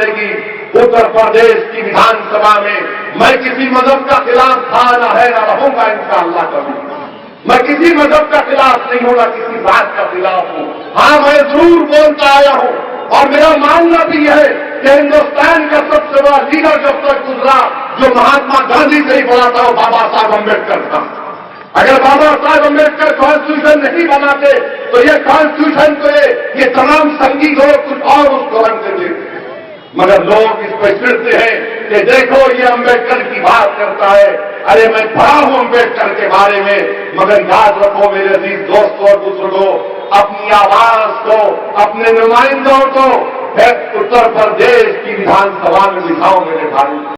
मिलेगी। उत्तर प्रदेश की विधानसभा में मैं किसी मजहब का खिलाफ था न है न रहूंगा इंशाअल्लाह कभी। मैं किसी मजहब का खिलाफ नहीं हूं, न किसी बात का खिलाफ हूं। हाँ, मैं जरूर बोलता आया हूं और मेरा मानना भी है कि हिंदुस्तान का सबसे बड़ा लीडर जब तक गुजरा जो महात्मा गांधी से ही बड़ा था वो बाबा साहब अम्बेडकर था। अगर बाबा साहब अम्बेडकर कॉन्स्टिट्यूशन नहीं बनाते तो ये कॉन्स्टिट्यूशन तो ये तमाम संघी लोग कुछ और उसको रंग देते थे। मगर लोग इस पर चिढ़ते हैं कि देखो ये अम्बेडकर की बात करता है। अरे मैं पढ़ा हूं अम्बेडकर के बारे में, मगर याद रखो मेरे अजीज दोस्तों और बुजुर्गों, अपनी आवाज को, अपने नुमाइंदों को उत्तर प्रदेश की विधानसभा में दिखाओ मेरे भाई।